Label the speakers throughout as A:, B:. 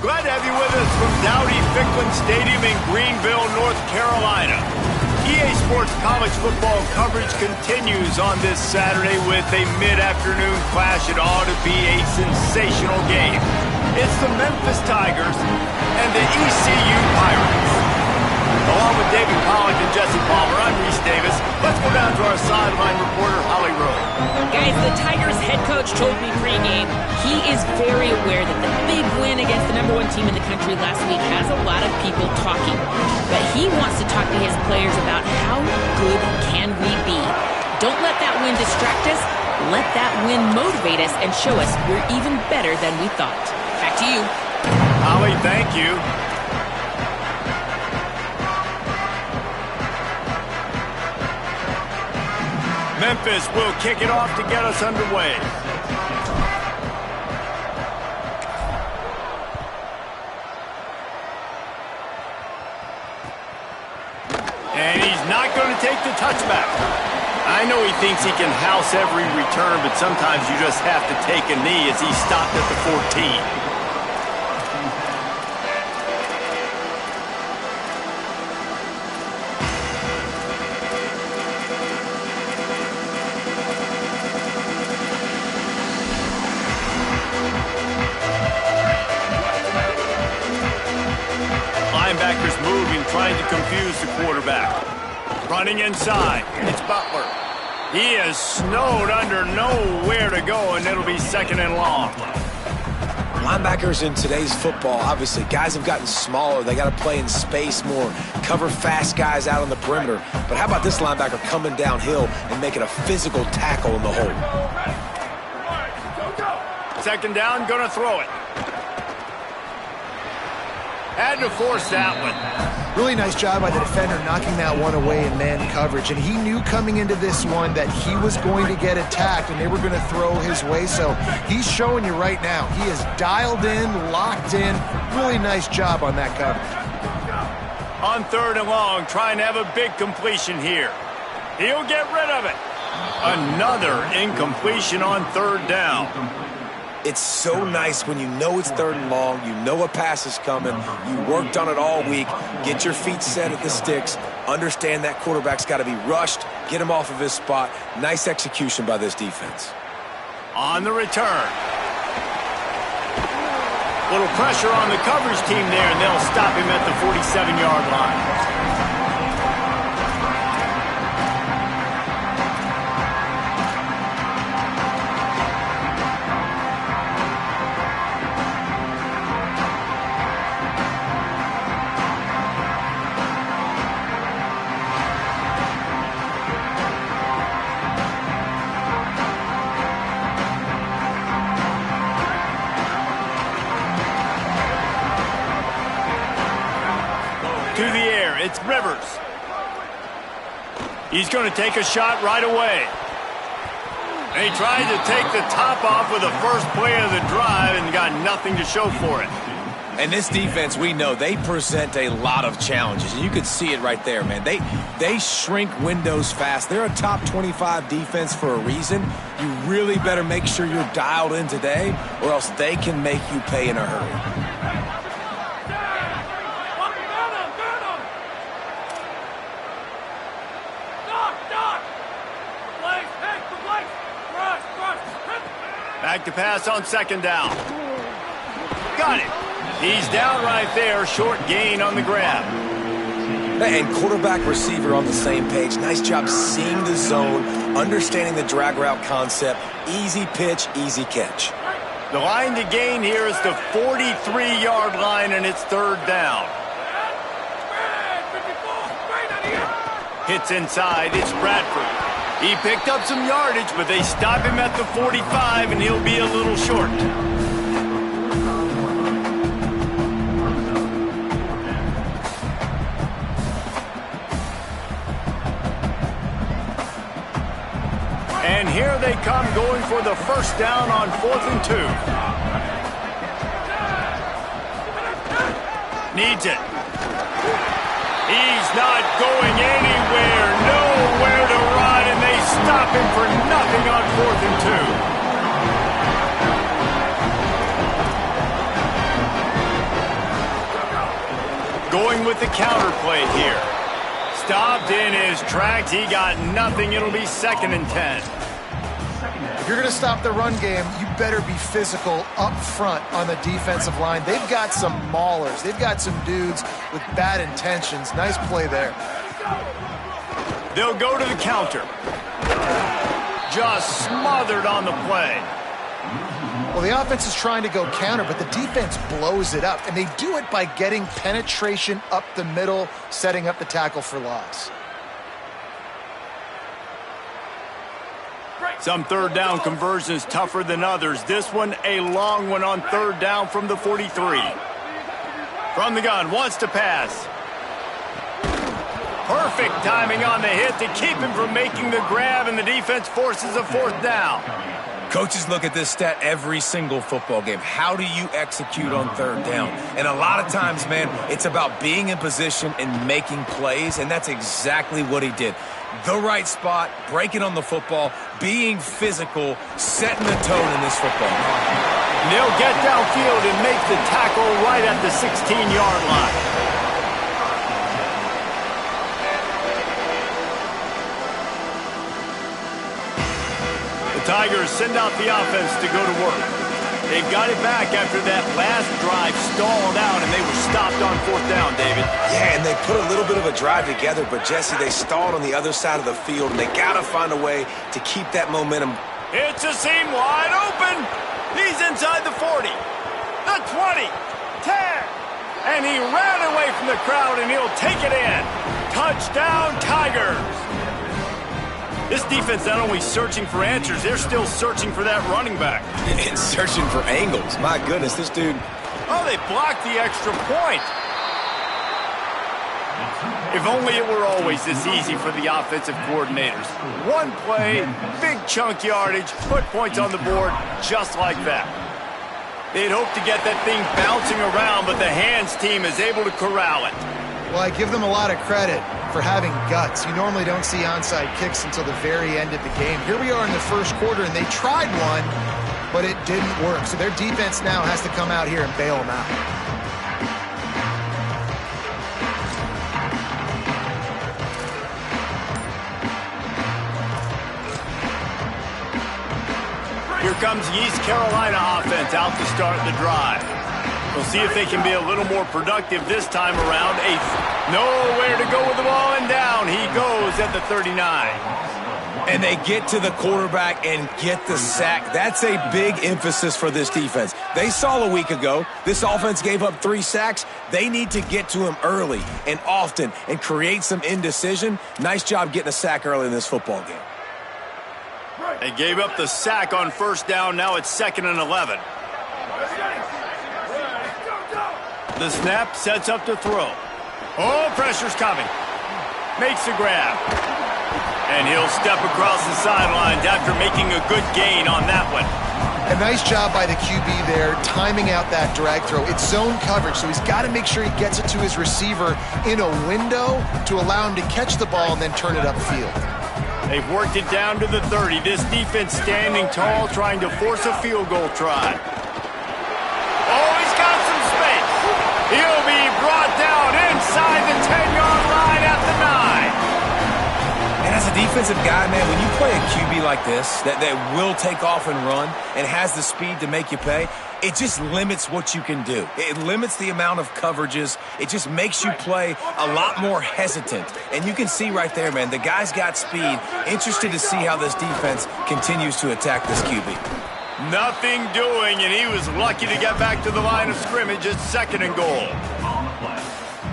A: Glad to have you with us from Dowdy-Ficklin Stadium in Greenville, North Carolina. EA Sports college football coverage continues on this Saturday with a mid-afternoon clash. It ought to be a sensational game. It's the Memphis Tigers and the ECU Pirates. Along with David Pollock and Jesse Palmer, I'm Reese Davis. Let's go down to our sideline reporter, Holly Rowe.
B: Guys, the Tigers head coach told me pregame he is very aware that the big win against the #1 team in the country last week has a lot of people talking. But he wants to talk to his players about how good can we be. Don't let that win distract us. Let that win motivate us and show us we're even better than we thought. Back to you.
A: Holly, thank you. Memphis will kick it off to get us underway. And he's not going to take the touchback. I know he thinks he can house every return, but sometimes you just have to take a knee as he stopped at the 14. Linebackers moving, trying to confuse the quarterback. Running inside, it's Butler. He is snowed under, nowhere to go, and it'll be second and long.
C: Linebackers in today's football, obviously, guys have gotten smaller. They got to play in space more, cover fast guys out on the perimeter. But how about this linebacker coming downhill and making a physical tackle in the hole?
A: Second down, gonna throw it. Had to force that one.
D: Really nice job by the defender knocking that one away in man coverage. And he knew coming into this one that he was going to get attacked and they were going to throw his way. So he's showing you right now. He is dialed in, locked in. Really nice job on that coverage.
A: On third and long, trying to have a big completion here. He'll get rid of it. Another incompletion on third down.
C: It's so nice when you know it's third and long, you know a pass is coming, you worked on it all week, get your feet set at the sticks, understand that quarterback's got to be rushed, get him off of his spot. Nice execution by this defense.
A: On the return. Little pressure on the coverage team there, and they'll stop him at the 47-yard line. To the air, it's Rivers. He's going to take a shot right away. And he tried to take the top off with the first play of the drive and got nothing to show for it.
C: And this defense, we know, they present a lot of challenges. And you could see it right there, man. They shrink windows fast. They're a top 25 defense for a reason. You really better make sure you're dialed in today, or else they can make you pay in a hurry.
A: Back to pass on second down. Got it. He's down right there. Short gain on the grab.
C: And quarterback receiver on the same page. Nice job seeing the zone, understanding the drag route concept. Easy pitch, easy catch.
A: The line to gain here is the 43-yard line, and it's third down. Hits inside. It's Bradford. He picked up some yardage, but they stop him at the 45, and he'll be a little short. And here they come, going for the first down on 4th and 2. Needs it. He's not going anywhere, nowhere to run, and they stop him for nothing on 4th and 2. the counter play here. Stopped in his tracks. He got nothing. It'll be 2nd and 10.
D: If you're going to stop the run game, you better be physical up front on the defensive line. They've got some maulers. They've got some dudes with bad intentions. Nice play there.
A: They'll go to the counter. Just smothered on the play.
D: Well, the offense is trying to go counter, but the defense blows it up, and they do it by getting penetration up the middle, setting up the tackle for loss.
A: Some 3rd down conversions tougher than others. This one a long one on 3rd down from the 43. From the gun, wants to pass. Perfect timing on the hit to keep him from making the grab, and the defense forces a 4th down.
C: Coaches look at this stat every single football game. How do you execute on 3rd down? And a lot of times, man, it's about being in position and making plays, and that's exactly what he did. The right spot, breaking on the football, being physical, setting the tone in this football.
A: And they'll get downfield and make the tackle right at the 16-yard line. The Tigers send out the offense to go to work. They got it back after that last drive stalled out, and they were stopped on 4th down, David.
C: Yeah, and they put a little bit of a drive together, but, Jesse, they stalled on the other side of the field, and they got to find a way to keep that momentum.
A: It's a seam wide open. He's inside the 40, the 20, 10, and he ran away from the crowd, and he'll take it in. Touchdown, Tigers. This defense not only searching for answers, they're still searching for that running back.
C: And searching for angles. My goodness, this dude.
A: Oh, they blocked the extra point. If only it were always this easy for the offensive coordinators. One play, big chunk yardage, put points on the board just like that. They'd hope to get that thing bouncing around, but the hands team is able to corral it.
D: Well, I give them a lot of credit for having guts. You normally don't see onside kicks until the very end of the game. Here we are in the 1st quarter, and they tried one, but it didn't work. So their defense now has to come out here and bail them out.
A: Here comes the East Carolina offense out to start the drive. We'll see if they can be a little more productive this time around. Nowhere to go with the ball, and down he goes at the 39.
C: And they get to the quarterback and get the sack. That's a big emphasis for this defense. They saw a week ago, this offense gave up 3 sacks. They need to get to him early and often and create some indecision. Nice job getting a sack early in this football game.
A: They gave up the sack on 1st down. Now it's 2nd and 11. The snap sets up to throw. Oh, pressure's coming. Makes the grab. And he'll step across the sidelines after making a good gain on that one.
D: A nice job by the QB there, timing out that drag throw. It's zone coverage, so he's got to make sure he gets it to his receiver in a window to allow him to catch the ball and then turn it upfield.
A: They've worked it down to the 30. This defense standing tall, trying to force a field goal try. Oh, he's got some space. He'll be brought down inside the 10-yard line at the 9.
C: And as a defensive guy, man, when you play a QB like this that will take off and run and has the speed to make you pay, it just limits what you can do. It limits the amount of coverages. It just makes you play a lot more hesitant. And you can see right there, man, the guy's got speed. Interested to see how this defense continues to attack this QB.
A: Nothing doing, and he was lucky to get back to the line of scrimmage at 2nd and goal.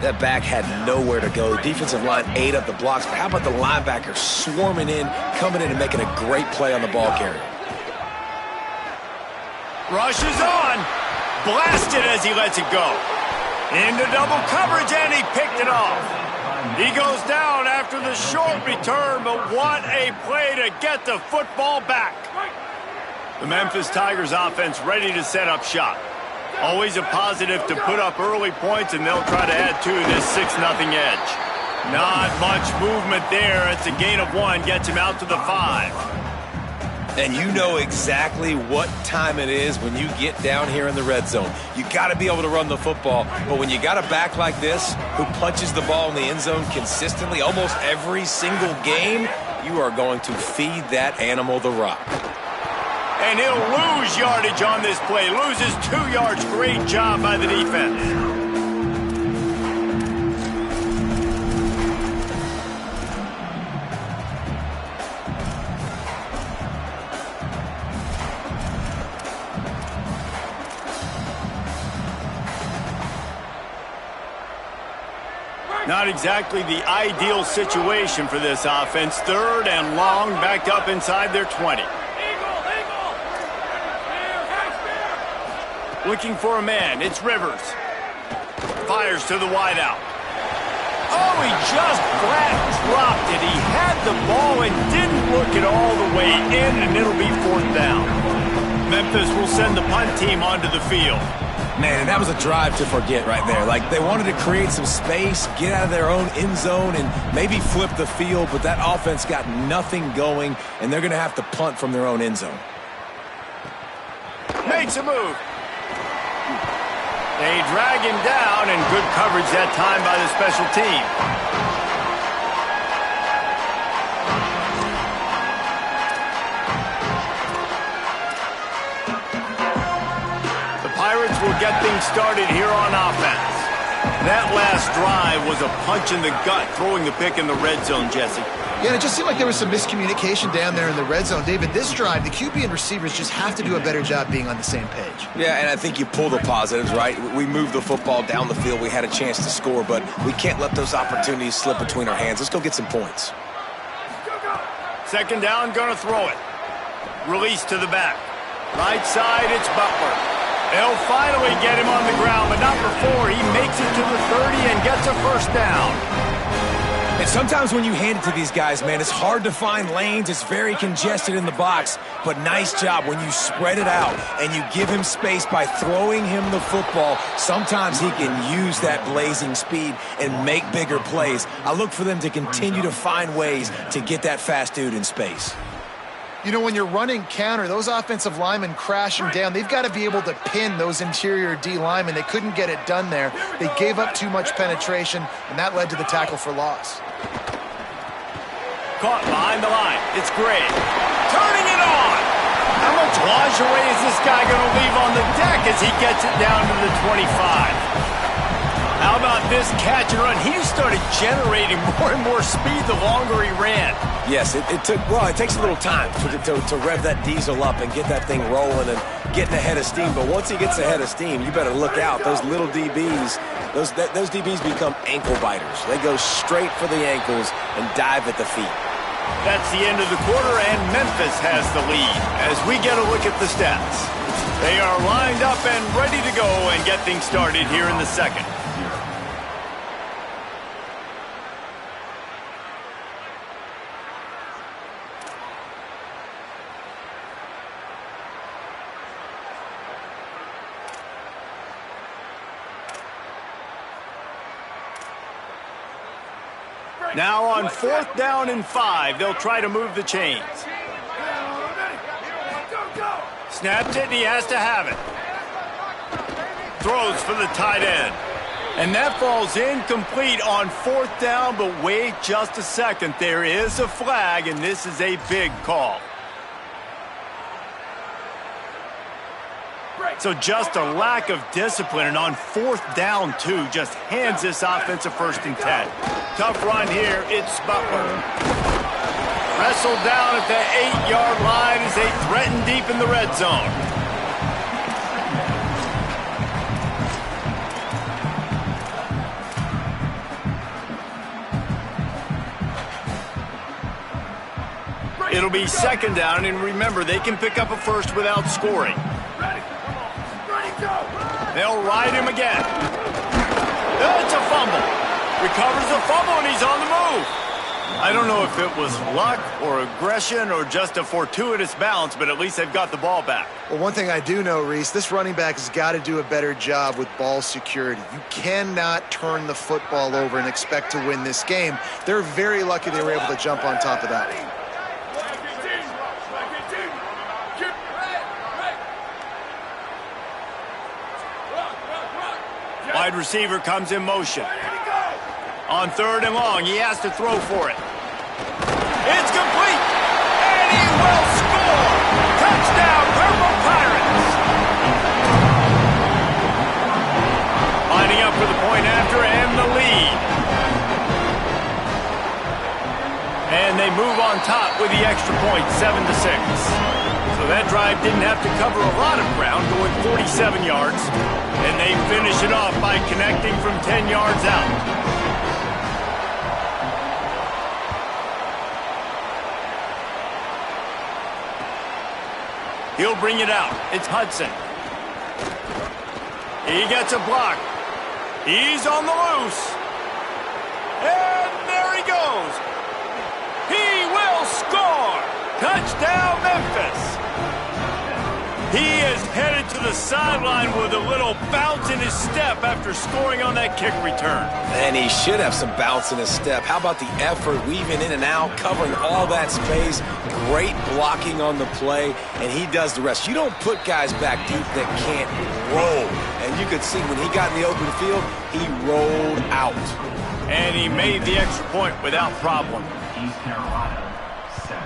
C: That back had nowhere to go. The defensive line ate up the blocks, but how about the linebacker swarming in, coming in and making a great play on the ball carrier?
A: Rushes on. Blasted as he lets it go. Into double coverage, and he picked it off. He goes down after the short return, but what a play to get the football back. The Memphis Tigers offense ready to set up shop. Always a positive to put up early points, and they'll try to add to this 6-0 edge. Not much movement there. It's a gain of 1, gets him out to the 5.
C: And you know exactly what time it is when you get down here in the red zone. You got to be able to run the football, but when you got a back like this who punches the ball in the end zone consistently almost every single game, you are going to feed that animal the rock.
A: And he'll lose yardage on this play. Loses 2 yards. Great job by the defense. Not exactly the ideal situation for this offense. 3rd and long, backed up inside their 20. Looking for a man. It's Rivers. Fires to the wideout. Oh, he just flat dropped it. He had the ball and didn't look it all the way in, and it'll be 4th down. Memphis will send the punt team onto the field.
C: Man, and that was a drive to forget right there. Like, they wanted to create some space, get out of their own end zone, and maybe flip the field, but that offense got nothing going, and they're going to have to punt from their own end zone.
A: Makes a move. They drag him down, and good coverage that time by the special team. Pirates will get things started here on offense. That last drive was a punch in the gut, throwing the pick in the red zone, Jesse.
D: Yeah, and it just seemed like there was some miscommunication down there in the red zone. David, this drive, the QB and receivers just have to do a better job being on the same page.
C: Yeah, and I think you pull the positives, right? We moved the football down the field. We had a chance to score, but we can't let those opportunities slip between our hands. Let's go get some points.
A: 2nd down, gonna throw it. Release to the back. Right side, it's Butler. They'll finally get him on the ground, but not before he makes it to the 30 and gets a 1st down.
C: And sometimes when you hand it to these guys, man, it's hard to find lanes. It's very congested in the box, but nice job when you spread it out and you give him space by throwing him the football. Sometimes he can use that blazing speed and make bigger plays. I look for them to continue to find ways to get that fast dude in space.
D: You know, when you're running counter, those offensive linemen crashing down, they've got to be able to pin those interior D linemen. They couldn't get it done there. They gave up too much penetration, and that led to the tackle for loss.
A: Caught behind the line. It's Gray. Turning it on. How much lingerie is this guy going to leave on the deck as he gets it down to the 25? How about this catch and run? He started generating more and more speed the longer he ran.
C: Yes, it takes a little time to rev that diesel up and get that thing rolling and getting ahead of steam. But once he gets ahead of steam, you better look out. Those little DBs, those DBs become ankle biters. They go straight for the ankles and dive at the feet.
A: That's the end of the quarter, and Memphis has the lead. As we get a look at the stats, they are lined up and ready to go and get things started here in the 2nd. Now on 4th down and 5, they'll try to move the chains. Snaps it, and he has to have it. Throws for the tight end. And that falls incomplete on 4th down, but wait just a second. There is a flag, and this is a big call. So just a lack of discipline, and on 4th down, too, just hands this offense a 1st and 10. Tough run here. It's Butler. Wrestled down at the 8-yard line as they threaten deep in the red zone. It'll be 2nd down, and remember, they can pick up a 1st without scoring. They'll ride him again. It's a fumble. Recovers the fumble, and he's on the move. I don't know if it was luck or aggression or just a fortuitous bounce, but at least they've got the ball back.
D: Well, one thing I do know, Reese, this running back has got to do a better job with ball security. You cannot turn the football over and expect to win this game. They're very lucky they were able to jump on top of that.
A: wide receiver comes in motion. On 3rd and long, he has to throw for it. It's complete, and he will score! Touchdown, Purple Pirates! Lining up for the point after and the lead. And they move on top with the extra point, 7-6. So that drive didn't have to cover a lot of ground, going 47 yards. And they finish it off by connecting from 10 yards out. He'll bring it out. It's Hudson. He gets a block. He's on the loose. And there he goes. He will score! Touchdown, Memphis! He is headed to the sideline with a little bounce in his step after scoring on that kick return.
C: And he should have some bounce in his step. How about the effort, weaving in and out, covering all that space, great blocking on the play, and he does the rest. You don't put guys back deep that can't roll. And you could see when he got in the open field, he rolled out.
A: And he made the extra point without problem.
E: East Carolina, 7.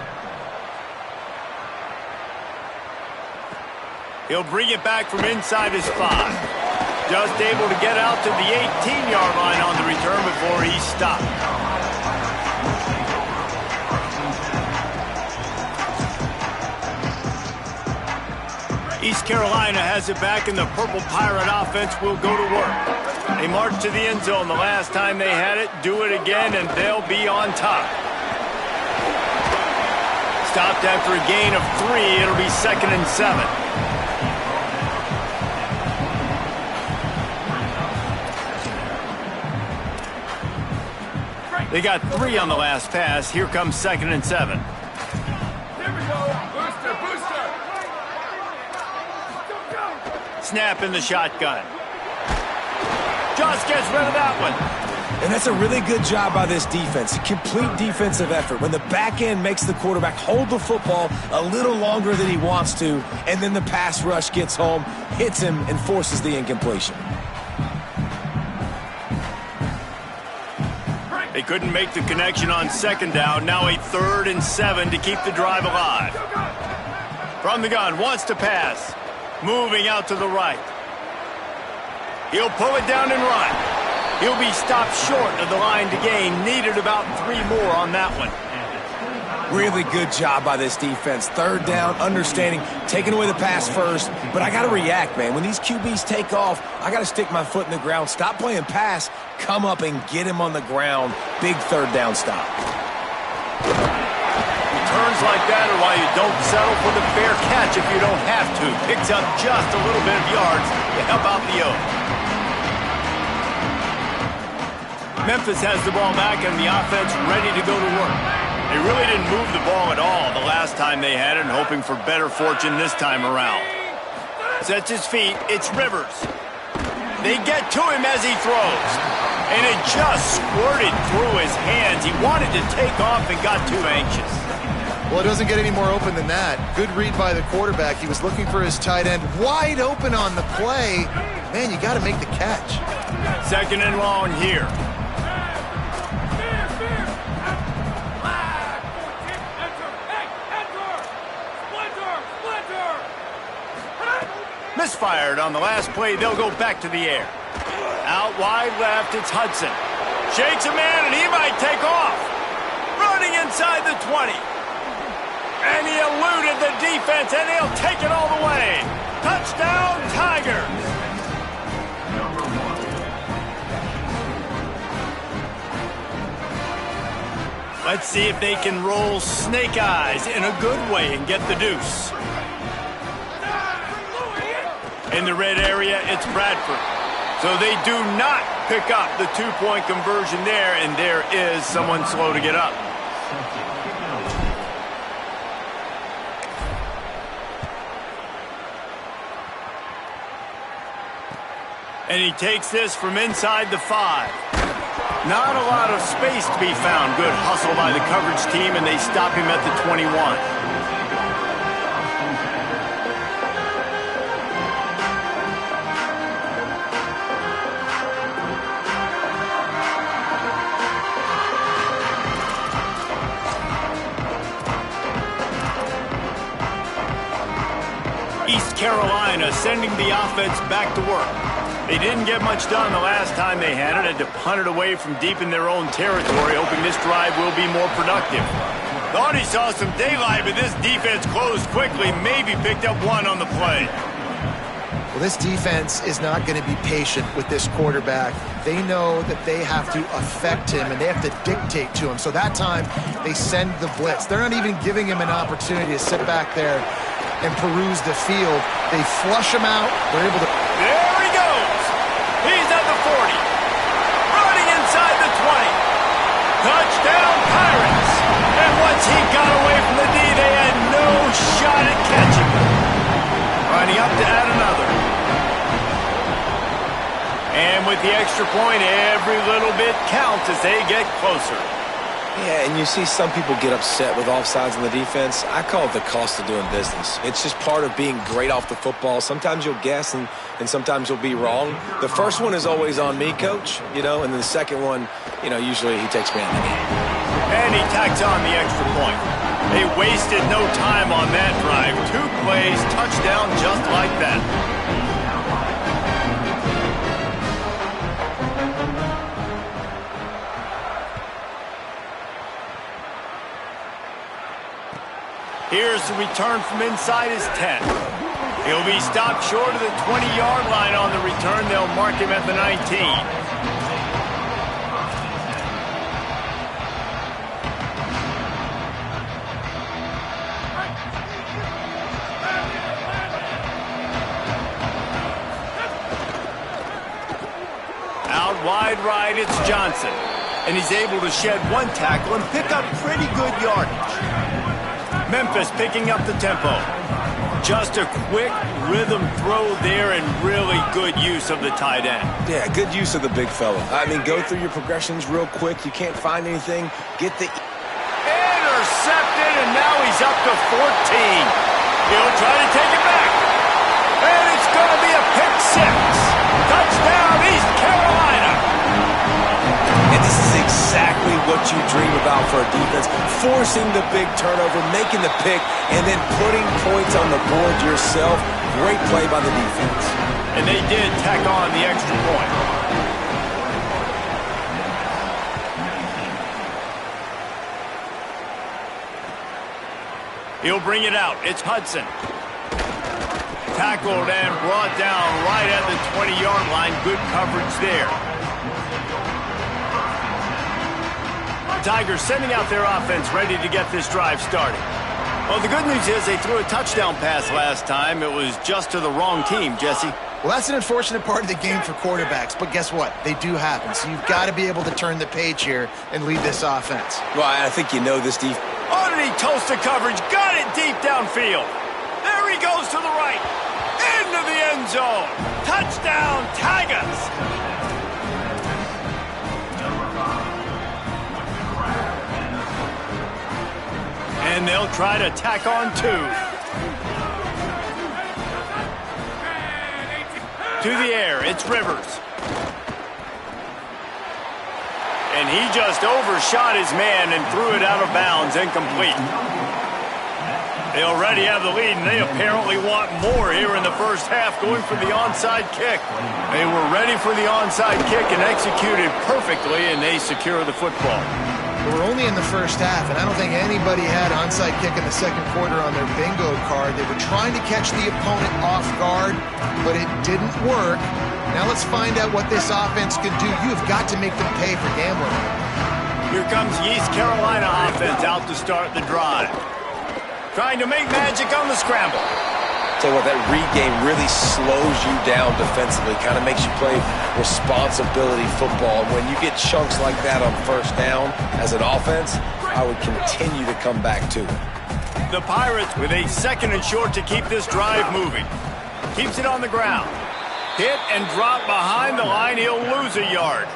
A: He'll bring it back from inside his 5. Just able to get out to the 18-yard line on the return before he stopped. East Carolina has it back, and the Purple Pirate offense will go to work. They marched to the end zone the last time they had it, do it again, and they'll be on top. Stopped after a gain of 3. It'll be 2nd and 7. They got 3 on the last pass. Here comes 2nd and 7.
E: Here we go. Booster, booster.
A: Snap in the shotgun. Just gets rid of that one.
C: And that's a really good job by this defense. Complete defensive effort. When the back end makes the quarterback hold the football a little longer than he wants to, and then the pass rush gets home, hits him, and forces the incompletion.
A: They couldn't make the connection on 2nd down. Now a 3rd and 7 to keep the drive alive. From the gun, wants to pass. Moving out to the right. He'll pull it down and run. He'll be stopped short of the line to gain. Needed about 3 more on that one.
C: Really good job by this defense. 3rd down, understanding, taking away the pass first. But I got to react, man. When these QBs take off, I got to stick my foot in the ground. Stop playing pass. Come up and get him on the ground. Big 3rd down stop.
A: Returns like that are why you don't settle for the fair catch if you don't have to. Picks up just a little bit of yards to help out the O. Memphis has the ball back and the offense ready to go to work. They really didn't move the ball at all the last time they had it, and hoping for better fortune this time around. Sets his feet. It's Rivers. They get to him as he throws. And it just squirted through his hands. He wanted to take off and got too anxious.
D: Well, it doesn't get any more open than that. Good read by the quarterback. He was looking for his tight end. Wide open on the play. Man, you got to make the catch.
A: 2nd and long here. Misfired on the last play. They'll go back to the air. Out wide left, it's Hudson. Shakes a man, and he might take off. Running inside the 20. And he eluded the defense, and he'll take it all the way. Touchdown, Tigers. Let's see if they can roll snake eyes in a good way and get the deuce. In the red area, it's Bradford. So they do not pick up the 2-point conversion there, and there is someone slow to get up. And he takes this from inside the 5. Not a lot of space to be found. Good hustle by the coverage team, and they stop him at the 21. East Carolina sending the offense back to work. They didn't get much done the last time they had it, and to punt it away from deep in their own territory, hoping this drive will be more productive. Thought he saw some daylight, but this defense closed quickly, maybe picked up one on the play.
D: Well, this defense is not going to be patient with this quarterback. They know that they have to affect him, and they have to dictate to him. So that time, they send the blitz. They're not even giving him an opportunity to sit back there and peruse the field. They flush him out. They're able to...
A: There he goes. He's at the 40. Running inside the 20. Touchdown, Pirates. And once he got away from the D, they had no shot at catching him. Running up to add another. And with the extra point, every little bit counts as they get closer.
C: Yeah, and you see some people get upset with offsides on the defense. I call it the cost of doing business. It's just part of being great off the football. Sometimes you'll guess and sometimes you'll be wrong. The first one is always on me, Coach, and then the second one, usually he takes me out of the game.
A: And he tacks on the extra point. They wasted no time on that drive. 2 plays, touchdown just like that. Here's the return from inside his 10. He'll be stopped short of the 20-yard line on the return. They'll mark him at the 19. Out wide right, it's Johnson. And he's able to shed one tackle and pick up pretty good yardage. Memphis picking up the tempo. Just a quick rhythm throw there and really good use of the tight end.
C: Yeah, good use of the big fella. I mean, go through your progressions real quick. You can't find anything. Get the...
A: Intercepted, and now he's up to 14. He'll try to take it back. And it's going to be a pick six. Touchdown, East Carolina.
C: And this is exactly what you dream about for a defense. Forcing the big turnover, making the pick, and then putting points on the board yourself. Great play by the defense.
A: And they did tack on the extra point. He'll bring it out. It's Hudson. Tackled and brought down right at the 20-yard line. Good coverage there. Tigers sending out their offense ready to get this drive started. Well, the good news is they threw a touchdown pass last time. It was just to the wrong team, Jesse.
D: Well, that's an unfortunate part of the game for quarterbacks, but guess what? They do happen. So you've got to be able to turn the page here and lead this offense.
C: Well, I think this defense.
A: Underneath toasted coverage, got it deep downfield. There he goes to the right. Into the end zone. Touchdown, Tigers. And they'll try to tack on 2. To the air, it's Rivers. And he just overshot his man and threw it out of bounds, incomplete. They already have the lead, and they apparently want more here in the first half, going for the onside kick. They were ready for the onside kick and executed perfectly, and they secure the football.
D: We're only in the first half, and I don't think anybody had onside kick in the second quarter on their bingo card. They were trying to catch the opponent off guard, but it didn't work. Now let's find out what this offense can do. You've got to make them pay for gambling.
A: Here comes the East Carolina offense out to start the drive. Trying to make magic on the scramble.
C: Tell you what, that read game really slows you down defensively, kind of makes you play responsibility football. When you get chunks like that on first down as an offense, I would continue to come back to it.
A: The Pirates with a 2nd and short to keep this drive moving. Keeps it on the ground. Hit and drop behind the line. He'll lose a yard.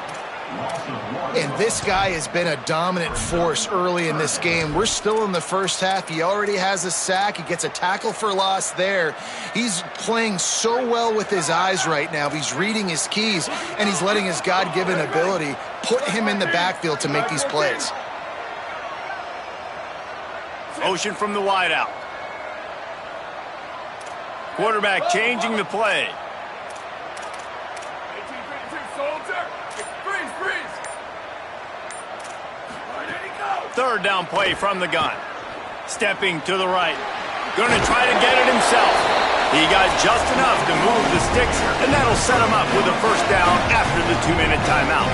D: And this guy has been a dominant force early in this game. We're still in the first half. He already has a sack. He gets a tackle for loss there. He's playing so well with his eyes right now. He's reading his keys, and he's letting his God-given ability put him in the backfield to make these plays.
A: Motion from the wideout. Quarterback changing the play.
E: 18-32, soldier. Freeze, freeze. All right, there you go.
A: Third down play from the gun. Stepping to the right. Going to try to get it himself. He got just enough to move the sticks, and that'll set him up with a first down after the 2-minute timeout.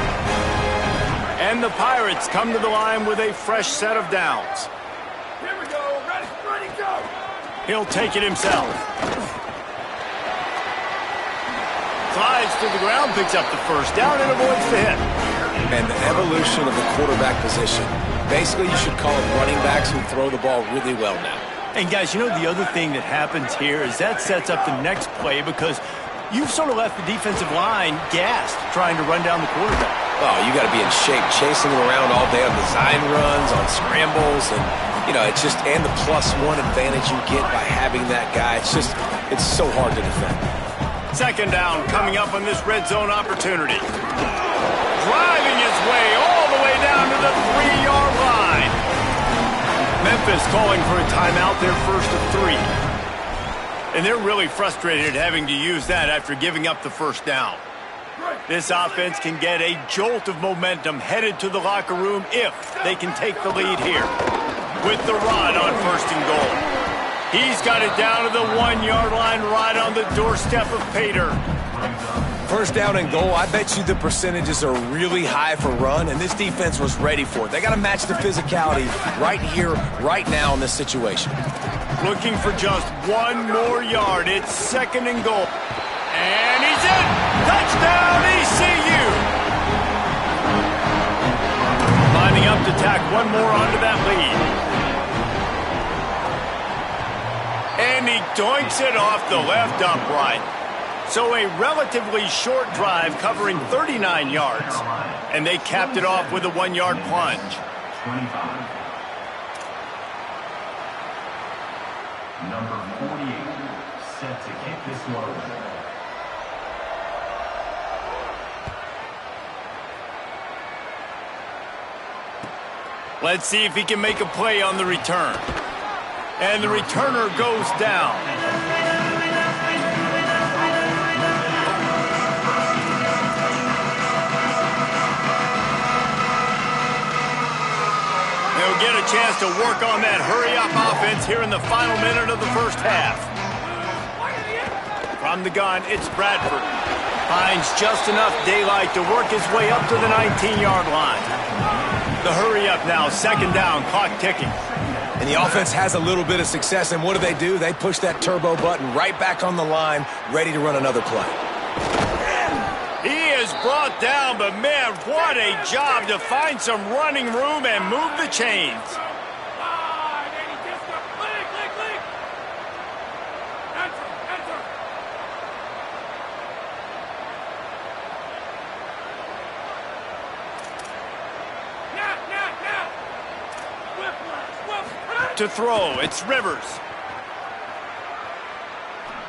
A: And the Pirates come to the line with a fresh set of downs.
E: Here we go. Ready, ready, go.
A: He'll take it himself. Slides to the ground, picks up the first down, and avoids the hit.
C: And the evolution of the quarterback position. Basically, you should call them running backs who throw the ball really well now.
A: And guys, you know the other thing that happens here is that sets up the next play because you've sort of left the defensive line gassed trying to run down the quarterback.
C: Oh, you got to be in shape, chasing him around all day on design runs, on scrambles, and it's just and the +1 advantage you get by having that guy. It's so hard to defend.
A: Second down coming up on this red zone opportunity. Driving his way all the way down to the 3-yard line. Memphis calling for a timeout, their first of 3. And they're really frustrated having to use that after giving up the first down. This offense can get a jolt of momentum headed to the locker room if they can take the lead here. With the run on first and goal. He's got it down to the 1-yard line right on the doorstep of Pater.
C: First down and goal, I bet you the percentages are really high for run, and this defense was ready for it. They got to match the physicality right here, right now in this situation.
A: Looking for just 1 more yard. It's second and goal. And he's in! Touchdown, ECU! Lining up to tack 1 more onto that lead. And he doinks it off the left upright. So a relatively short drive covering 39 yards. And they capped it off with a 1-yard plunge.
E: 25. Number 48, set to kick this one.
A: Let's see if he can make a play on the return. And the returner goes down. They'll get a chance to work on that hurry-up offense here in the final minute of the first half. From the gun, it's Bradford. Finds just enough daylight to work his way up to the 19-yard line. The hurry-up now, second down, clock ticking.
C: And the offense has a little bit of success, and what do? They push that turbo button right back on the line, ready to run another play.
A: He is brought down, but man, what a job to find some running room and move the chains. To throw, it's Rivers.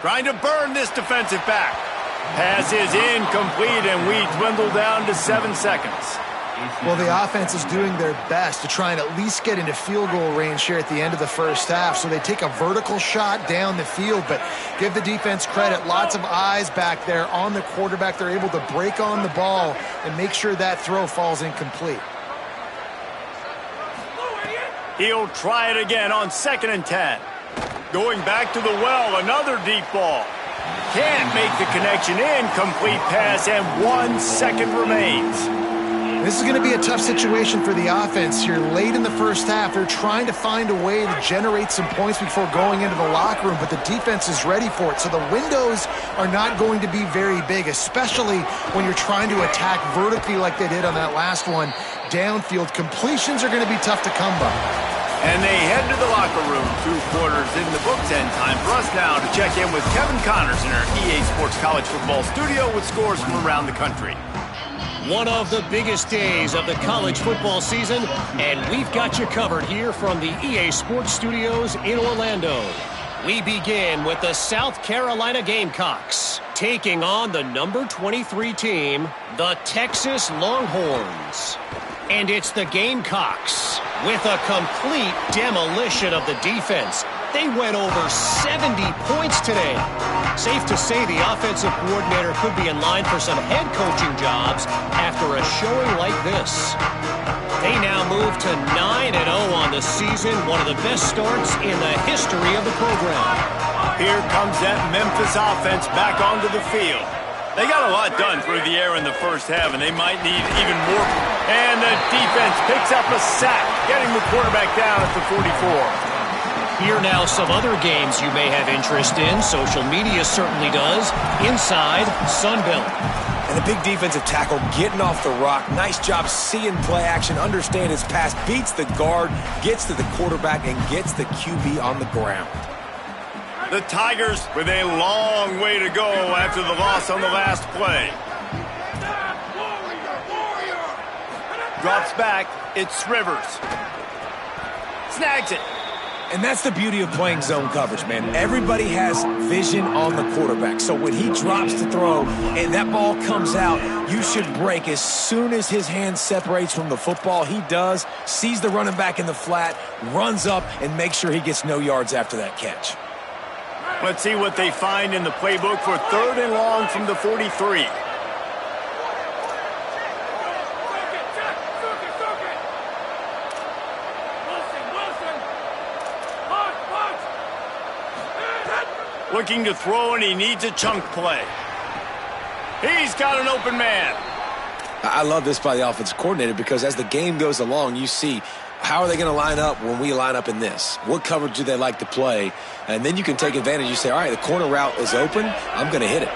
A: Trying to burn this defensive back. Pass is incomplete, and we dwindle down to 7 seconds.
D: Well, the offense is doing their best to try and at least get into field goal range here at the end of the first half. So they take a vertical shot down the field, but give the defense credit. Lots of eyes back there on the quarterback. They're able to break on the ball and make sure that throw falls incomplete.
A: He'll try it again on 2nd and 10. Going back to the well, another deep ball. Can't make the connection, incomplete pass, and 1 second remains.
D: This is going to be a tough situation for the offense here. Late in the first half, they're trying to find a way to generate some points before going into the locker room, but the defense is ready for it. So the windows are not going to be very big, especially when you're trying to attack vertically like they did on that last one. Downfield completions are going to be tough to come by.
A: And they head to the locker room. 2 quarters in the books, and time for us now to check in with Kevin Connors in our EA Sports College Football studio with scores from around the country.
F: One of the biggest days of the college football season, and we've got you covered here from the EA Sports Studios in Orlando. We begin with the South Carolina Gamecocks, taking on the number 23 team, the Texas Longhorns. And it's the Gamecocks with a complete demolition of the defense. They went over 70 points today. Safe to say the offensive coordinator could be in line for some head coaching jobs after a showing like this. They now move to 9-0 on the season, one of the best starts in the history of the program.
A: Here comes that Memphis offense back onto the field. They got a lot done through the air in the first half, and they might need even more. And the defense picks up a sack, getting the quarterback down at the 44.
F: Here now some other games you may have interest in. Social media certainly does. Inside Sunbelt.
C: And a big defensive tackle getting off the rock. Nice job seeing play action, understand his pass, beats the guard, gets to the quarterback, and gets the QB on the ground.
A: The Tigers with a long way to go after the loss on the last play. Drops back. It's Rivers. Snags it.
C: And that's the beauty of playing zone coverage, man. Everybody has vision on the quarterback. So when he drops to throw and that ball comes out, you should break as soon as his hand separates from the football. He does, sees the running back in the flat, runs up, and makes sure he gets no yards after that catch.
A: Let's see what they find in the playbook for 3rd and long from the 43. Looking to throw, and he needs a chunk play. He's got an open man.
C: I love this by the offensive coordinator because as the game goes along, you see how are they going to line up when we line up in this? What coverage do they like to play? And then you can take advantage. You say, all right, the corner route is open. I'm going to hit it.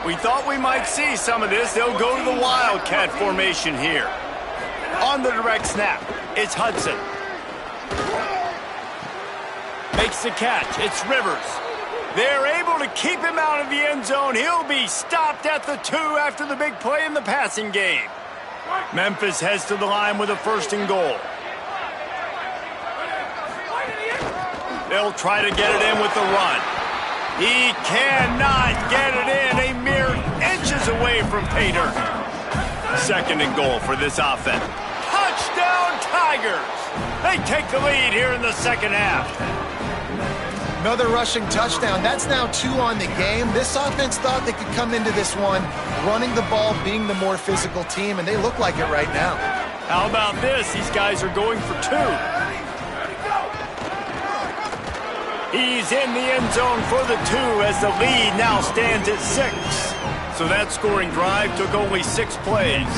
A: We thought we might see some of this. They'll go to the Wildcat formation here. On the direct snap, it's Hudson. Makes the catch. It's Rivers. They're able to keep him out of the end zone. He'll be stopped at the 2 after the big play in the passing game. Memphis heads to the line with a 1st and goal. They'll try to get it in with the run. He cannot get it in. A mere inches away from pay dirt. 2nd and goal for this offense. Touchdown Tigers! They take the lead here in the 2nd half.
D: Another rushing touchdown. That's now 2 on the game. This offense thought they could come into this one running the ball, being the more physical team, and they look like it right now.
A: How about this? These guys are going for 2. He's in the end zone for the 2 as the lead now stands at 6. So that scoring drive took only 6 plays.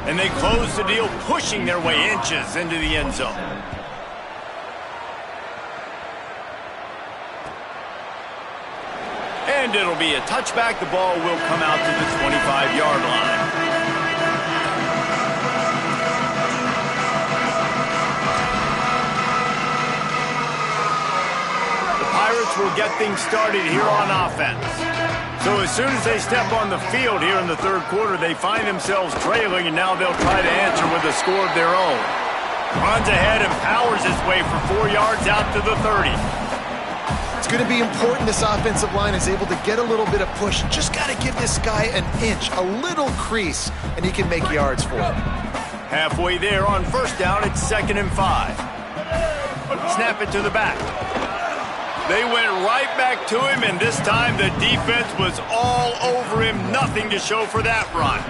A: And they closed the deal, pushing their way inches into the end zone. And it'll be a touchback. The ball will come out to the 25-yard line. The Pirates will get things started here on offense. So as soon as they step on the field here in the 3rd quarter, they find themselves trailing, and now they'll try to answer with a score of their own. Runs ahead and powers his way for 4 yards out to the 30.
D: It's going to be important this offensive line is able to get a little bit of push. Just got to give this guy an inch, a little crease, and he can make yards for it.
A: Halfway there on 1st down, it's 2nd and 5. Snap it to the back. They went right back to him, and this time the defense was all over him. Nothing to show for that run.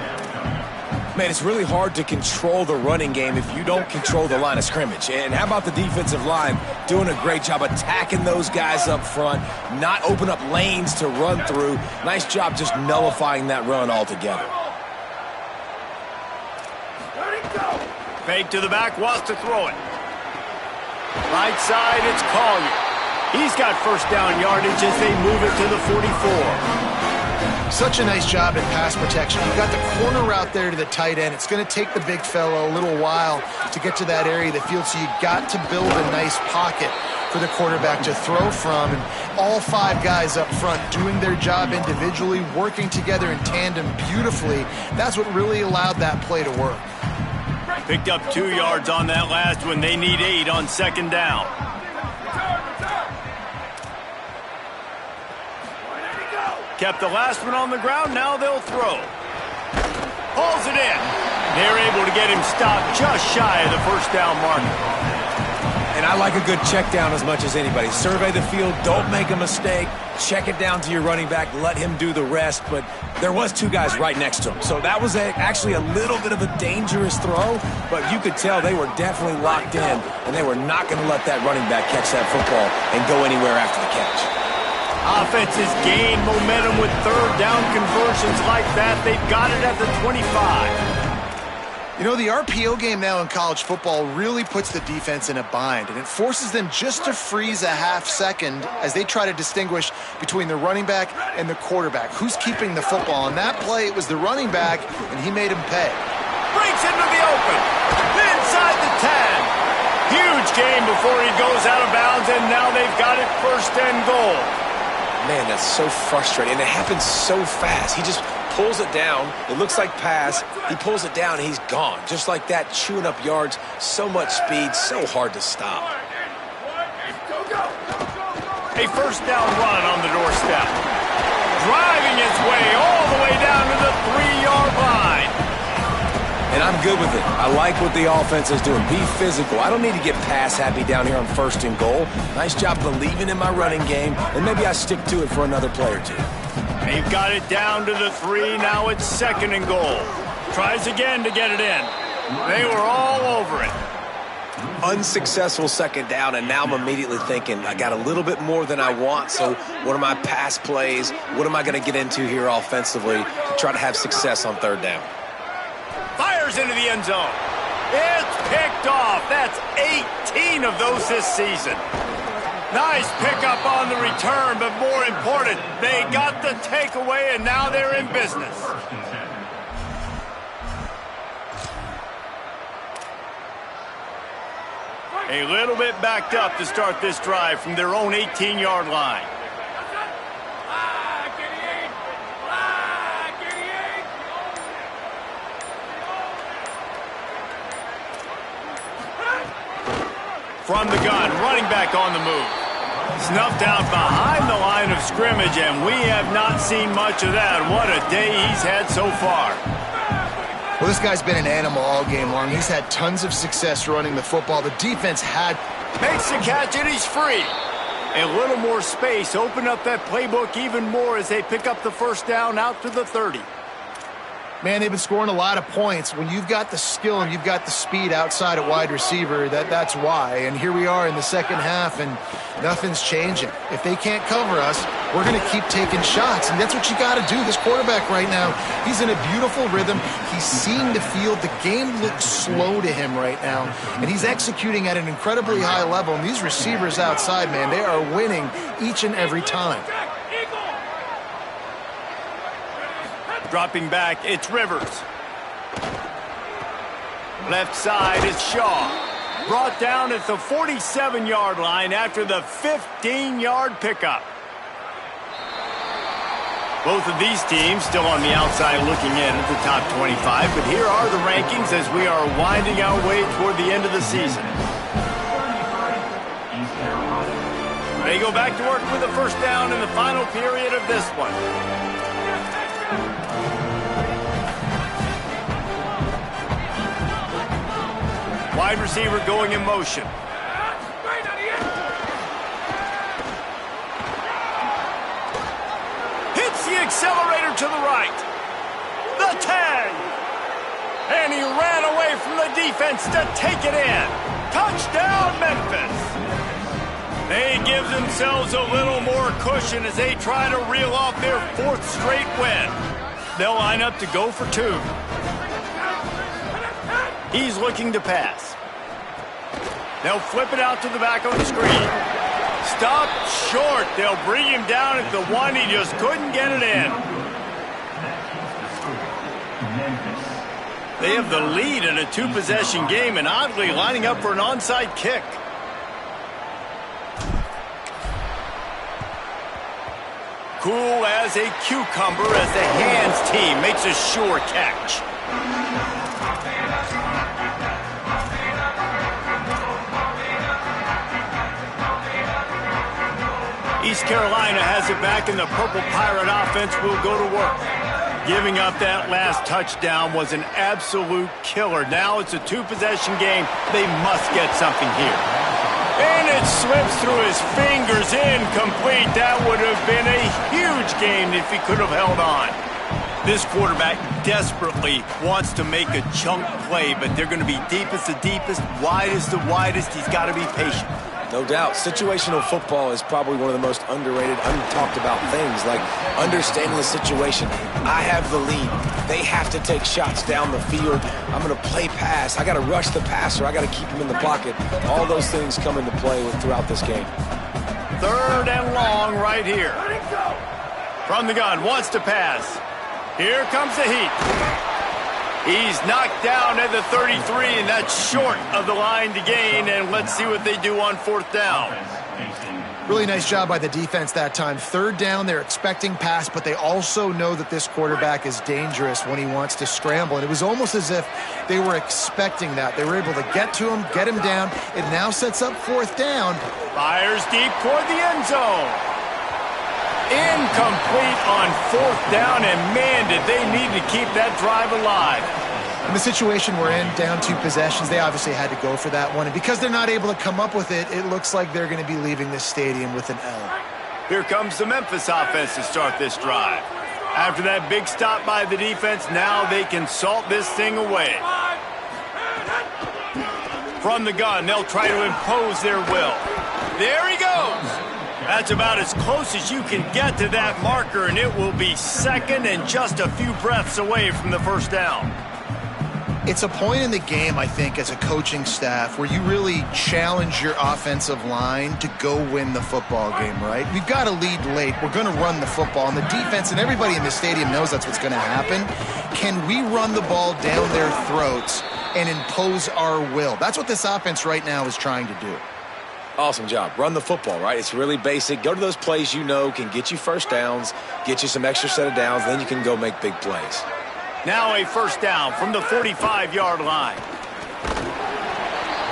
C: Man, it's really hard to control the running game if you don't control the line of scrimmage. And how about the defensive line doing a great job attacking those guys up front, not open up lanes to run through. Nice job just nullifying that run altogether.
A: Fake to the back, wants to throw it. Right side, it's Collier. He's got 1st down yardage as they move it to the 44.
D: Such a nice job in pass protection. You've got the corner route there to the tight end. It's going to take the big fellow a little while to get to that area of the field, so you got to build a nice pocket for the quarterback to throw from. And all 5 guys up front doing their job individually, working together in tandem beautifully. That's what really allowed that play to work.
A: Picked up 2 yards on that last one. They need 8 on 2nd down. Kept the last one on the ground. Now they'll throw. Hauls it in. They're able to get him stopped just shy of the 1st down marker.
C: And I like a good check down as much as anybody. Survey the field, don't make a mistake, check it down to your running back, let him do the rest. But there was two guys right next to him. So that was actually a little bit of a dangerous throw, but you could tell they were definitely locked in, and they were not going to let that running back catch that football and go anywhere after the catch.
A: Offenses gain momentum with third down conversions like that. They've got it at the 25.
D: You know, the RPO game now in college football really puts the defense in a bind, and it forces them just to freeze a half second as they try to distinguish between the running back and the quarterback. Who's keeping the football? On that play, it was the running back, and he made him pay.
A: Breaks into the open. Inside the 10. Huge game before he goes out of bounds, and now they've got it first and goal.
C: Man, that's so frustrating, and it happens so fast. He just pulls it down. It looks like pass. He pulls it down, and he's gone. Just like that, chewing up yards. So much speed, so hard to stop.
A: A first down run on the doorstep. Driving his way all the way down to the 3-yard line.
C: And I'm good with it. I like what the offense is doing. Be physical. I don't need to get pass happy down here on first and goal. Nice job believing in my running game, and maybe I stick to it for another play or two.
A: They've got it down to the 3. Now it's second and goal. Tries again to get it in. They were all over it.
C: Unsuccessful second down, and now I'm immediately thinking, I got a little bit more than I want, so what are my pass plays? What am I going to get into here offensively to try to have success on third down?
A: Fires into the end zone. It's picked off. That's 18 of those this season. Nice pickup on the return, but more important, they got the takeaway, and now they're in business. A little bit backed up to start this drive from their own 18-yard line. From the gun, running back on the move. Snuffed out behind the line of scrimmage, and we have not seen much of that. What a day he's had so far.
D: Well, this guy's been an animal all game long. He's had tons of success running the football. The defense had...
A: Makes the catch, and he's free. A little more space. Open up that playbook even more as they pick up the first down out to the 30.
D: Man, they've been scoring a lot of points. When you've got the skill and you've got the speed outside at wide receiver, that's why. And here we are in the second half, and nothing's changing. If they can't cover us, we're going to keep taking shots, and that's what you got to do. This quarterback right now, he's in a beautiful rhythm. He's seeing the field. The game looks slow to him right now, and he's executing at an incredibly high level. And these receivers outside, man, they are winning each and every time.
A: Dropping back, it's Rivers. Left side is Shaw. Brought down at the 47-yard line after the 15-yard pickup. Both of these teams still on the outside looking in at the top 25, but here are the rankings as we are winding our way toward the end of the season. They go back to work with the first down in the final period of this one. Wide receiver going in motion. Hits the accelerator to the right. The 10. And he ran away from the defense to take it in. Touchdown, Memphis. They give themselves a little more cushion as they try to reel off their 4th straight win. They'll line up to go for 2. He's looking to pass. They'll flip it out to the back on the screen. Stopped short. They'll bring him down at the 1. He just couldn't get it in. They have the lead in a 2-possession game and oddly lining up for an onside kick. Cool as a cucumber as the hands team makes a sure catch. East Carolina has it back, and the Purple Pirate offense will go to work. Giving up that last touchdown was an absolute killer. Now it's a 2-possession game. They must get something here. And it slips through his fingers, incomplete. That would have been a huge gain if he could have held on. This quarterback desperately wants to make a chunk play, but they're going to be deepest the deepest, widest the widest. He's got to be patient.
C: No doubt. Situational football is probably one of the most underrated, untalked about things, like understanding the situation. I have the lead. They have to take shots down the field. I'm going to play pass. I got to rush the passer. I got to keep him in the pocket. All those things come into play throughout this game.
A: 3rd and long right here. From the gun, wants to pass. Here comes the heat. He's knocked down at the 33, and that's short of the line to gain. And let's see what they do on 4th down.
D: Really nice job by the defense that time. 3rd down, they're expecting pass, but they also know that this quarterback is dangerous when he wants to scramble. And it was almost as if they were expecting that. They were able to get to him, get him down. It now sets up 4th down.
A: Fires deep toward the end zone. Incomplete on 4th down, and man, did they need to keep that drive alive.
D: In the situation we're in, down 2 possessions, they obviously had to go for that one. And because they're not able to come up with it, it looks like they're going to be leaving this stadium with an L.
A: Here comes the Memphis offense to start this drive. After that big stop by the defense, now they can salt this thing away. From the gun, they'll try to impose their will. There he goes. That's about as close as you can get to that marker, and it will be 2nd and just a few breaths away from the 1st down.
D: It's a point in the game, I think, as a coaching staff where you really challenge your offensive line to go win the football game, right? We've got a lead late. We're going to run the football. And the defense and everybody in the stadium knows that's what's going to happen. Can we run the ball down their throats and impose our will? That's what this offense right now is trying to do.
C: Awesome job. Run the football, right? It's really basic. Go to those plays you know can get you 1st downs, get you some extra set of downs, then you can go make big plays.
A: Now a 1st down from the 45-yard line.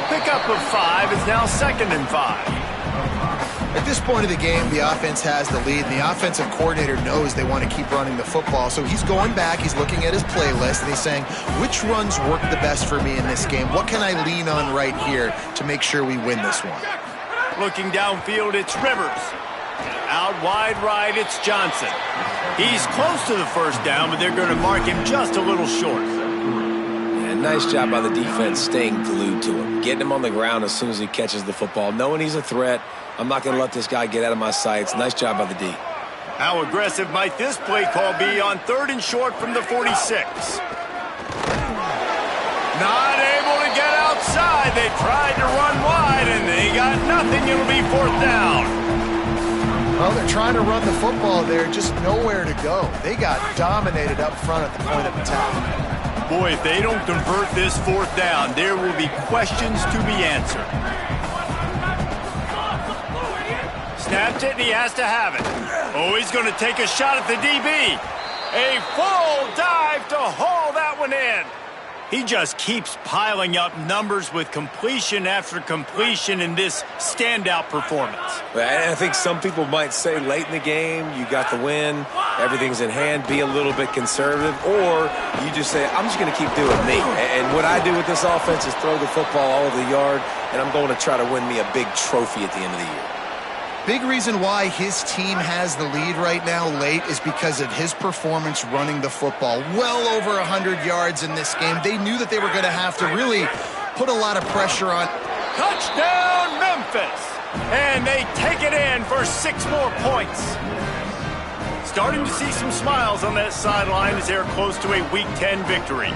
A: Pickup of 5 is now 2nd and 5.
D: At this point of the game, the offense has the lead, and the offensive coordinator knows they want to keep running the football. So he's going back, he's looking at his playlist, and he's saying, which runs work the best for me in this game? What can I lean on right here to make sure we win this one?
A: Looking downfield, it's Rivers. Out wide right, it's Johnson. He's close to the 1st down, but they're going to mark him just a little short.
C: Yeah, nice job by the defense staying glued to him, getting him on the ground as soon as he catches the football, knowing he's a threat. I'm not going to let this guy get out of my sights. Nice job by the D.
A: How aggressive might this play call be on 3rd and short from the 46? Not able to get outside. They tried to run wide, and they got nothing. It'll be 4th down.
D: Well, they're trying to run the football there, just nowhere to go. They got dominated up front at the point of attack.
A: Boy, if they don't convert this 4th down, there will be questions to be answered. Snaps it, and he has to have it. Oh, he's going to take a shot at the DB. A full dive to haul that one in. He just keeps piling up numbers with completion after completion in this standout performance.
C: I think some people might say late in the game, you got the win, everything's in hand, be a little bit conservative, or you just say, I'm just going to keep doing me. And what I do with this offense is throw the football all over the yard, and I'm going to try to win me a big trophy at the end of the year.
D: Big reason why his team has the lead right now late is because of his performance running the football. Well over 100 yards in this game. They knew that they were going to have to really put a lot of pressure on.
A: Touchdown, Memphis! And they take it in for 6 more points. Starting to see some smiles on that sideline as they're close to a Week 10 victory.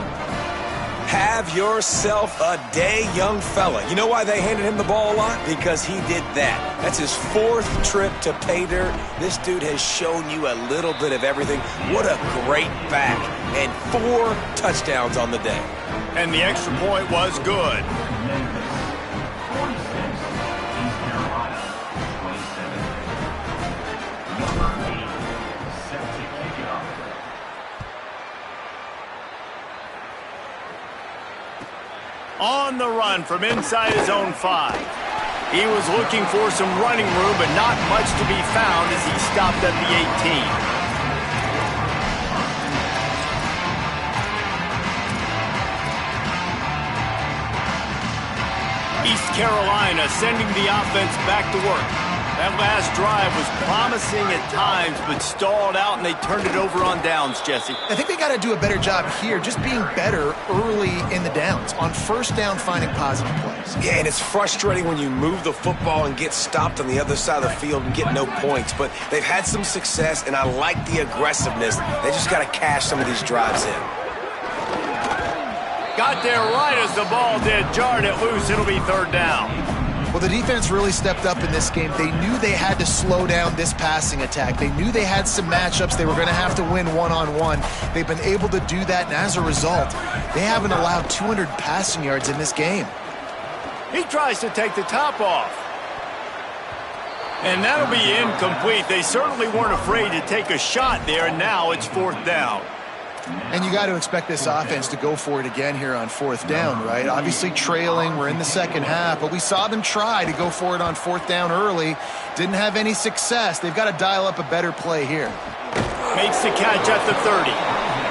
C: Have yourself a day, young fella. You know why they handed him the ball a lot? Because he did that. That's his 4th trip to pay dirt. This dude has shown you a little bit of everything. What a great back. And 4 touchdowns on the day.
A: And the extra point was good. On the run from inside his own 5. He was looking for some running room, but not much to be found as he stopped at the 18. He Carolina sending the offense back to work. That last drive was promising at times, but stalled out, and they turned it over on downs, Jesse.
D: I think they got to do a better job here, just being better early in the downs, on first down finding positive plays.
C: Yeah, and it's frustrating when you move the football and get stopped on the other side of the field and get no points, but they've had some success, and I like the aggressiveness. They just got to cash some of these drives in.
A: Got there right as the ball did, jarred it loose. It'll be third down.
D: Well, the defense really stepped up in this game. They knew they had to slow down this passing attack. They knew they had some matchups they were going to have to win one-on-one. They've been able to do that, and as a result, they haven't allowed 200 passing yards in this game.
A: He tries to take the top off. And that'll be incomplete. They certainly weren't afraid to take a shot there, and now it's fourth down.
D: And you got to expect this offense to go for it again here on fourth down, right? Obviously trailing, we're in the second half, but we saw them try to go for it on fourth down early. Didn't have any success. They've got to dial up a better play here.
A: Makes the catch at the 30.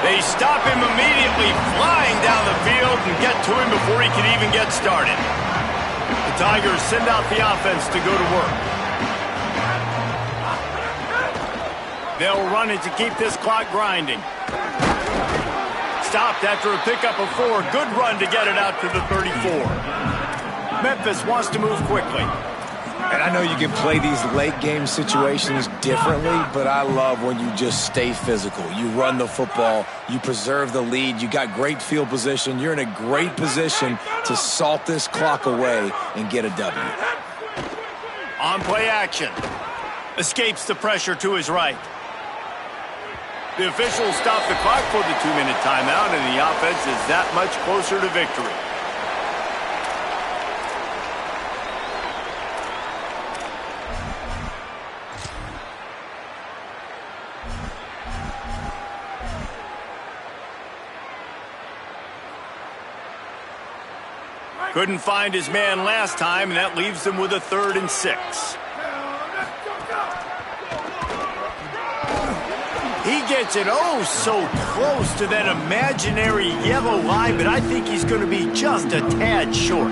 A: They stop him immediately, flying down the field, and get to him before he can even get started. The Tigers send out the offense to go to work. They'll run it to keep this clock grinding. Stopped after a pickup of 4. Good run to get it out to the 34. Memphis wants to move quickly.
C: And I know you can play these late game situations differently, but I love when you just stay physical. You run the football, you preserve the lead, you got great field position, you're in a great position to salt this clock away and get a W.
A: On play action. Escapes the pressure to his right. The officials stop the clock for the 2-minute timeout, and the offense is that much closer to victory. Couldn't find his man last time, and that leaves them with a 3rd and 6. He gets it so close to that imaginary yellow line, but I think he's going to be just a tad short.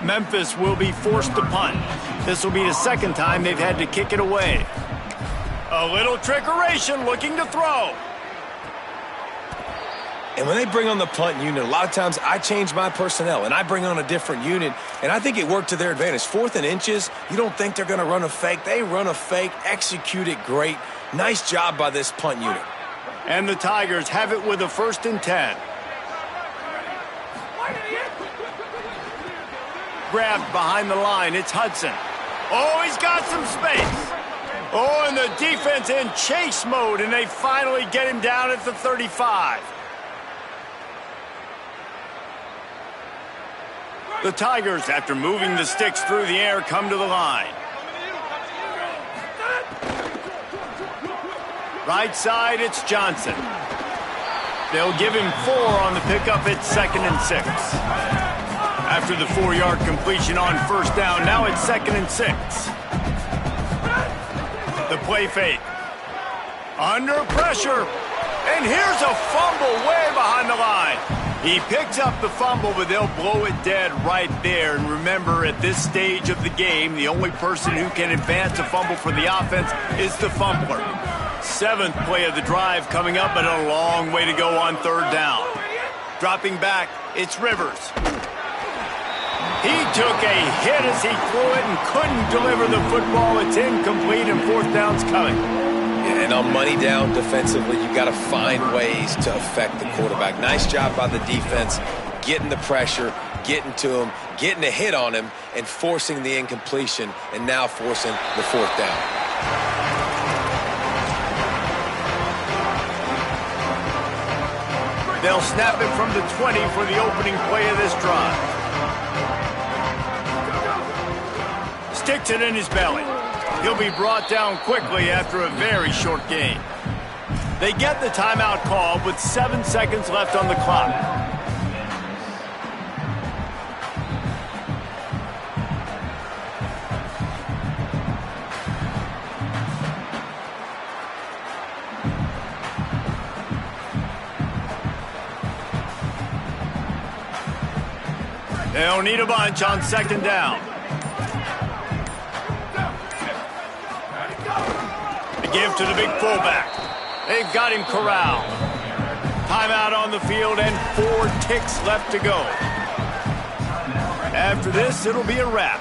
A: Memphis will be forced to punt. This will be the second time they've had to kick it away. A little trickeration, looking to throw.
C: And when they bring on the punt unit, a lot of times I change my personnel and I bring on a different unit, and I think it worked to their advantage. 4th and inches, you don't think they're going to run a fake. They run a fake, execute it great. Nice job by this punt unit.
A: And the Tigers have it with a 1st and 10. Grabbed behind the line, it's Hudson. Oh, he's got some space. Oh, and the defense in chase mode, and they finally get him down at the 35. The Tigers, after moving the sticks through the air, come to the line. Right side, it's Johnson. They'll give him 4 on the pickup at 2nd and 6. After the 4-yard completion on first down, now it's 2nd and 6. The play fake. Under pressure. And here's a fumble way behind the line. He picks up the fumble, but they'll blow it dead right there. And remember, at this stage of the game, the only person who can advance a fumble for the offense is the fumbler. 7th play of the drive coming up, but a long way to go on 3rd down. Dropping back, it's Rivers. He took a hit as he threw it and couldn't deliver the football. It's incomplete, and 4th down's coming.
C: And on money down defensively, you got to find ways to affect the quarterback. Nice job by the defense, getting the pressure, getting to him, getting a hit on him, and forcing the incompletion, and now forcing the 4th down.
A: They'll snap it from the 20 for the opening play of this drive. Sticks it in his belly. He'll be brought down quickly after a very short game. They get the timeout call with 7 seconds left on the clock. They'll need a bunch on second down. The give to the big fullback. They've got him corralled. Timeout on the field and 4 ticks left to go. After this, it'll be a wrap.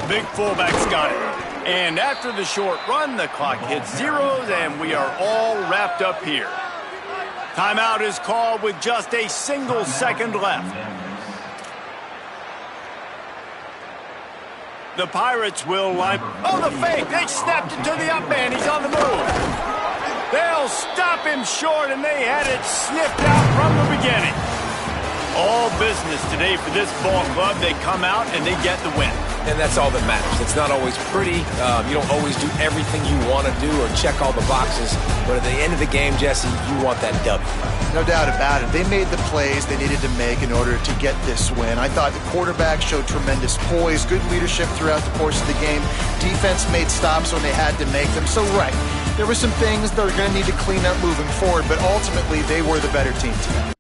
A: Big fullback's got it. And after the short run, the clock hits zeros, and we are all wrapped up here. Timeout is called with just a single second left. The Pirates will line... Oh, the fake! They snapped it to the up man. He's on the move. They'll stop him short, and they had it sniffed out from the beginning. All business today for this ball club. They come out, and they get the win.
C: And that's all that matters. It's not always pretty. You don't always do everything you want to do or check all the boxes. But at the end of the game, Jesse, you want that W.
D: No doubt about it. They made the plays they needed to make in order to get this win. I thought the quarterback showed tremendous poise, good leadership throughout the course of the game. Defense made stops when they had to make them. So, right, there were some things they're going to need to clean up moving forward, but ultimately they were the better team today.